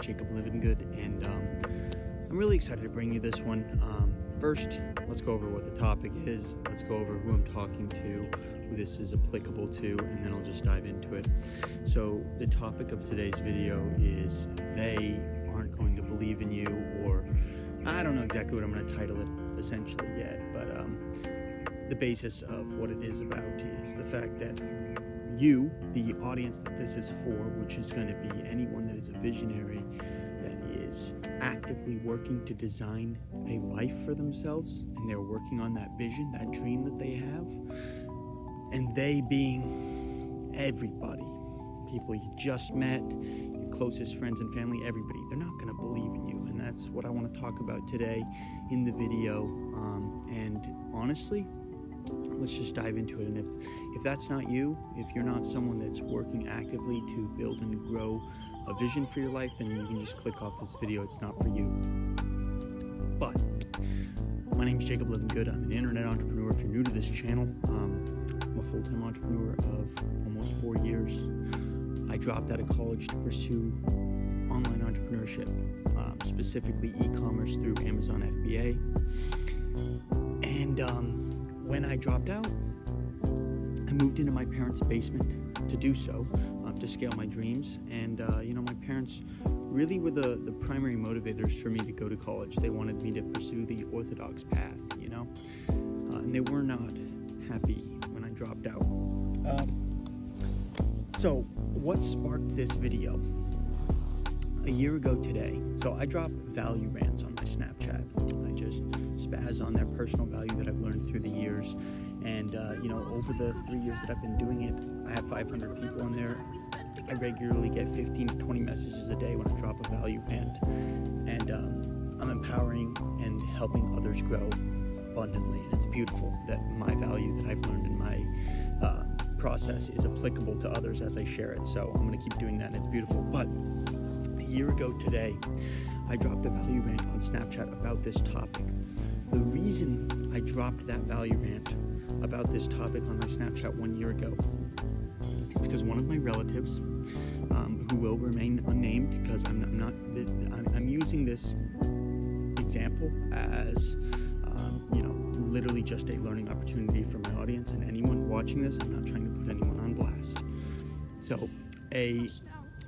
Jacob Living Good, and I'm really excited to bring you this one. First, let's go over what the topic is. Let's go over who I'm talking to, who this is applicable to, and then I'll just dive into it. So the topic of today's video is they aren't going to believe in you, or I don't know exactly what I'm going to title it essentially yet, but the basis of what it is about is the fact that you, the audience that this is for, which is going to be anyone that is a visionary, that is actively working to design a life for themselves, and they're working on that vision, that dream that they have, and they being everybody, people you just met, your closest friends and family, everybody, they're not going to believe in you. And that's what I want to talk about today in the video. And honestly, let's just dive into it. And if that's not you, if you're not someone that's working actively to build and grow a vision for your life, then you can just click off this video. It's not for you. But my name's Jacob Living Good. I'm an internet entrepreneur. If you're new to this channel, I'm a full-time entrepreneur of almost 4 years. I dropped out of college to pursue online entrepreneurship, specifically e-commerce through Amazon FBA. And when I dropped out, I moved into my parents' basement to do so, to scale my dreams. And my parents really were the primary motivators for me to go to college. They wanted me to pursue the orthodox path, and they were not happy when I dropped out. So what sparked this video? A year ago today, so I drop value rants on my Snapchat. I just spaz on their personal value that I've learned through the years. And, over the 3 years that I've been doing it, I have 500 people on there. I regularly get 15 to 20 messages a day when I drop a value rant. And I'm empowering and helping others grow abundantly. And it's beautiful that my value that I've learned in my process is applicable to others as I share it. So I'm going to keep doing that, and it's beautiful. But a year ago today, I dropped a value rant on Snapchat about this topic. The reason I dropped that value rant about this topic on my Snapchat 1 year ago is because one of my relatives, who will remain unnamed because I'm using this example as literally just a learning opportunity for my audience and anyone watching this. I'm not trying to put anyone on blast. So a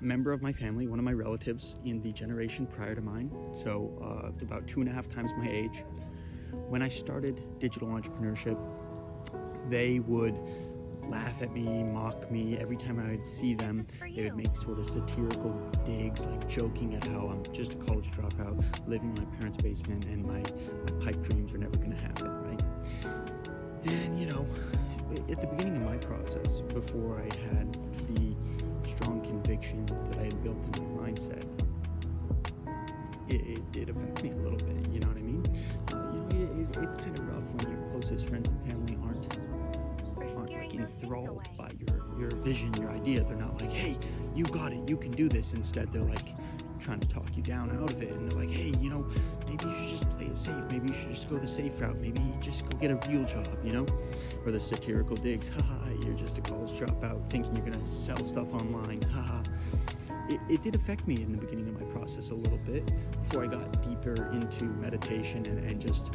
member of my family, one of my relatives in the generation prior to mine, so about 2.5 times my age, when I started digital entrepreneurship, they would laugh at me, mock me. Every time I would see them, they would make sort of satirical digs, like joking at how I'm just a college dropout, living in my parents' basement, and my pipe dreams are never going to happen, right? And, at the beginning of my process, before I had the strong conviction that I had built in my mindset, it did affect me a little bit, you know what I mean? It's kind of rough when your closest friends and family aren't like enthralled by your vision, your idea. They're not like, hey, you got it, you can do this. Instead, they're like trying to talk you down out of it, and they're like, hey, maybe you should just play it safe, maybe you should just go the safe route, maybe just go get a real job, or the satirical digs, haha, you're just a college dropout thinking you're gonna sell stuff online, haha. It did affect me in the beginning of my process a little bit before I got deeper into meditation, and just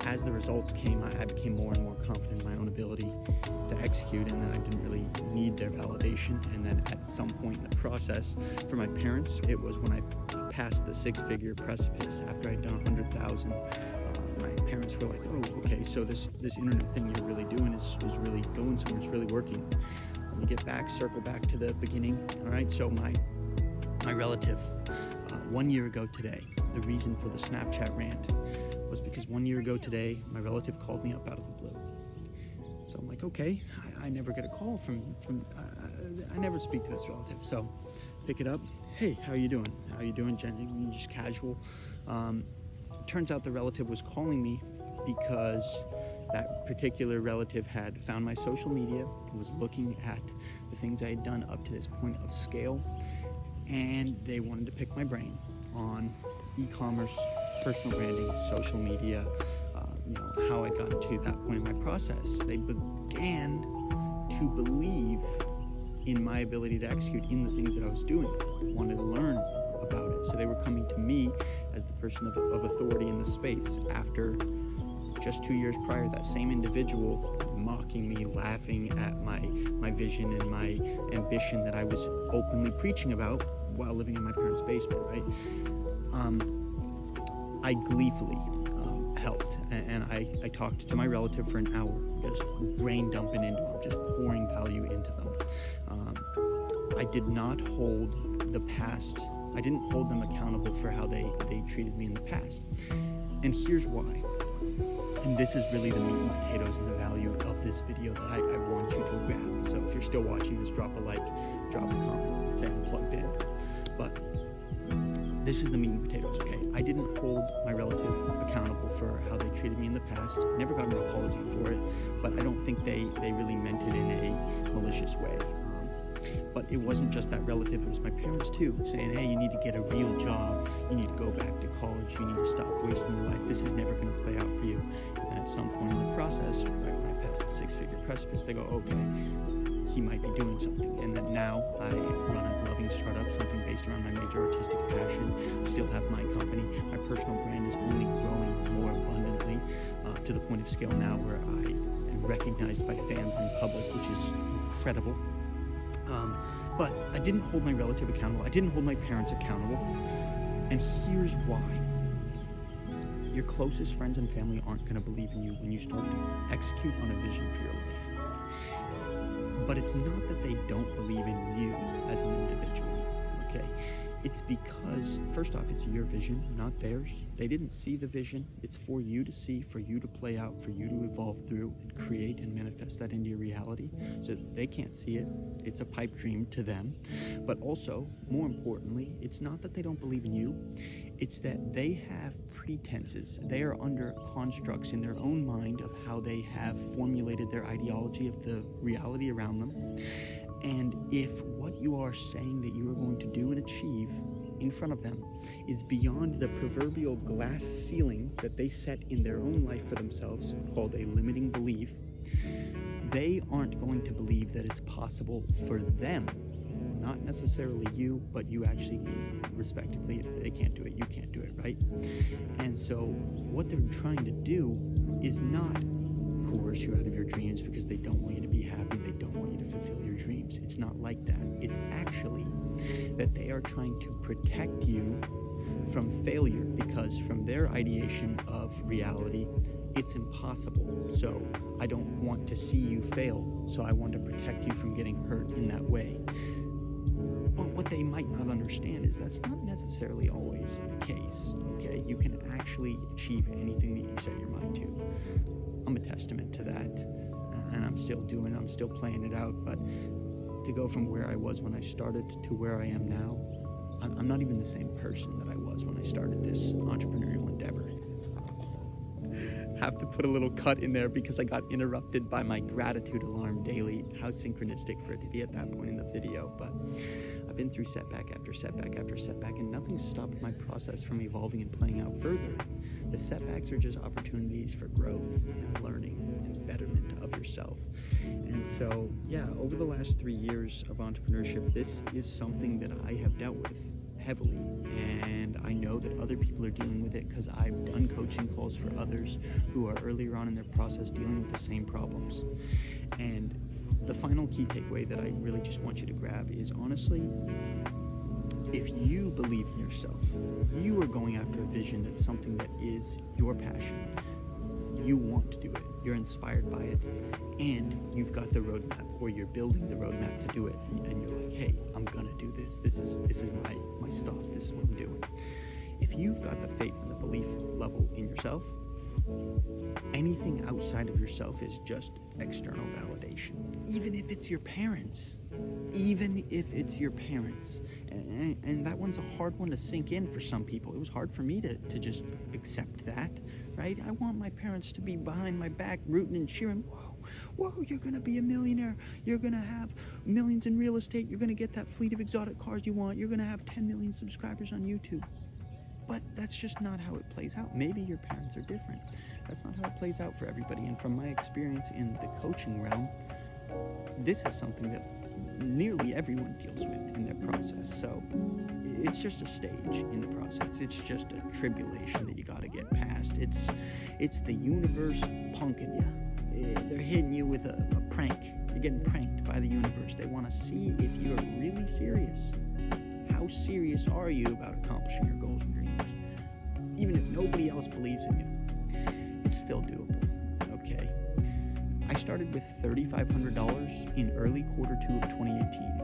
as the results came, I became more and more confident in my own ability to execute, and then I didn't really need their validation. And then at some point in the process, for my parents, it was when I passed the 6-figure precipice after I'd done 100,000. My parents were like, oh, okay, so this internet thing you're really doing is really going somewhere, it's really working. Let me circle back to the beginning. All right, so my relative, 1 year ago today, the reason for the Snapchat rant was because 1 year ago today, my relative called me up out of the blue. So I'm like, okay, I never get a call from I never speak to this relative. So pick it up. Hey, how you doing? How you doing, Jen? Just casual. Turns out the relative was calling me because that particular relative had found my social media, was looking at the things I had done up to this point of scale, and they wanted to pick my brain on e-commerce, personal branding, social media, how I'd gotten to that point in my process. They began to believe in my ability to execute in the things that I was doing. Wanted to learn about it. So they were coming to me as the person of authority in the space after just 2 years prior, that same individual mocking me, laughing at my vision and my ambition that I was openly preaching about while living in my parents' basement, right? I gleefully helped, and I talked to my relative for an hour, just brain dumping into them, just pouring value into them. I did not hold the past, I didn't hold them accountable for how they treated me in the past. And here's why. And this is really the meat and potatoes and the value of this video that I want you to grab. So if you're still watching this, drop a like, drop a comment, say I'm plugged in. But this is the meat and potatoes, okay? I didn't hold my relative accountable for how they treated me in the past. Never got an apology for it, but I don't think they really meant it in a malicious way. But it wasn't just that relative, it was my parents too, saying, hey, you need to get a real job, you need to go back to college, you need to stop wasting your life, this is never going to play out for you. And at some point in the process, right when I passed the six-figure precipice, they go, okay, he might be doing something. And then now I run a loving startup, something based around my major artistic passion, still have my company, my personal brand is only growing more abundantly to the point of scale now where I am recognized by fans in public, which is incredible. But I didn't hold my relative accountable. I didn't hold my parents accountable. And here's why. Your closest friends and family aren't going to believe in you when you start to execute on a vision for your life. But it's not that they don't believe in you as an individual, okay? It's because, first off, it's your vision, not theirs. They didn't see the vision. It's for you to see, for you to play out, for you to evolve through and create and manifest that into your reality. So they can't see it. It's a pipe dream to them. But also, more importantly, it's not that they don't believe in you. It's that they have pretenses. They are under constructs in their own mind of how they have formulated their ideology of the reality around them. And if what you are saying that you are going to do and achieve in front of them is beyond the proverbial glass ceiling that they set in their own life for themselves, called a limiting belief, they aren't going to believe that it's possible for them, not necessarily you, but you actually, respectively. If they can't do it, you can't do it, right? And so what they're trying to do is not coerce you out of your dreams because they don't want you to be happy, they don't want you to fulfill your dreams. It's not like that. It's actually that they are trying to protect you from failure because from their ideation of reality, it's impossible. So I don't want to see you fail, so I want to protect you from getting hurt in that way. But what they might not understand is that's not necessarily always the case, okay? You can actually achieve anything that you set your mind to. I'm a testament to that, and I'm still playing it out, but to go from where I was when I started to where I am now, I'm not even the same person that I was when I started this entrepreneurial endeavor. Have to put a little cut in there because I got interrupted by my gratitude alarm daily. How synchronistic for it to be at that point in the video, but I've been through setback after setback after setback, and nothing stopped my process from evolving and playing out further. The setbacks are just opportunities for growth and learning and betterment of yourself. And so, yeah, over the last 3 years of entrepreneurship, this is something that I have dealt with heavily, and I know that other people are dealing with it because I've done coaching calls for others who are earlier on in their process dealing with the same problems. And the final key takeaway that I really just want you to grab is, honestly, if you believe in yourself, you are going after a vision that's something that is your passion, you want to do it, you're inspired by it, and you've got the roadmap, or you're building the roadmap to do it, and you're like, hey, I'm gonna do this. This is my stuff. This is what I'm doing. If you've got the faith and the belief level in yourself, anything outside of yourself is just external validation. Even if it's your parents. Even if it's your parents. And that one's a hard one to sink in for some people. It was hard for me to just accept that, right? I want my parents to be behind my back, rooting and cheering. Whoa, you're going to be a millionaire. You're going to have millions in real estate. You're going to get that fleet of exotic cars you want. You're going to have 10 million subscribers on YouTube. But that's just not how it plays out. Maybe your parents are different. That's not how it plays out for everybody. And from my experience in the coaching realm, this is something that nearly everyone deals with in their process. So it's just a stage in the process. It's just a tribulation that you got to get past. It's the universe punking you. They're hitting you with a prank. You're getting pranked by the universe. They want to see if you're really serious. How serious are you about accomplishing your goals and dreams? Even if nobody else believes in you, it's still doable, okay? I started with $3,500 in early quarter 2 of 2018.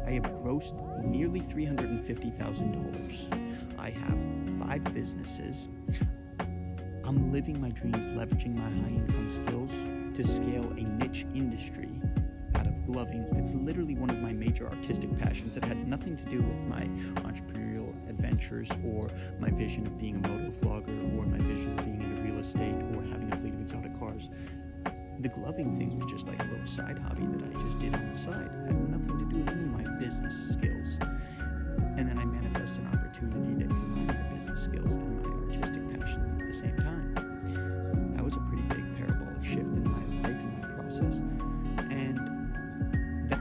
I have grossed nearly $350,000. I have 5 businesses. I'm living my dreams, leveraging my high-income skills to scale a niche industry out of gloving. That's literally one of my major artistic passions that had nothing to do with my entrepreneurial adventures or my vision of being a moto vlogger or my vision of being into real estate or having a fleet of exotic cars. The gloving thing was just like a little side hobby that I just did on the side. It had nothing to do with any of my business skills. And then I manifested an opportunity that combined my business skills and my artistic passion at the same time. That was a pretty big parabolic shift in my life and my process. And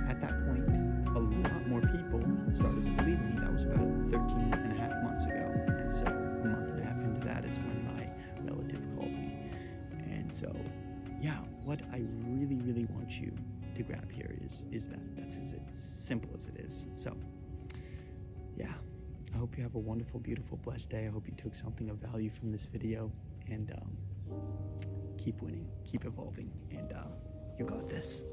at that point, a lot more people started to believe in me. That was about 13 and a half months ago. And so a month and a half into that is when my relative called me. And so, yeah, what I really, really want you to grab here is that's as simple as it is. So, yeah, I hope you have a wonderful, beautiful, blessed day. I hope you took something of value from this video, and keep winning, keep evolving, and you got this.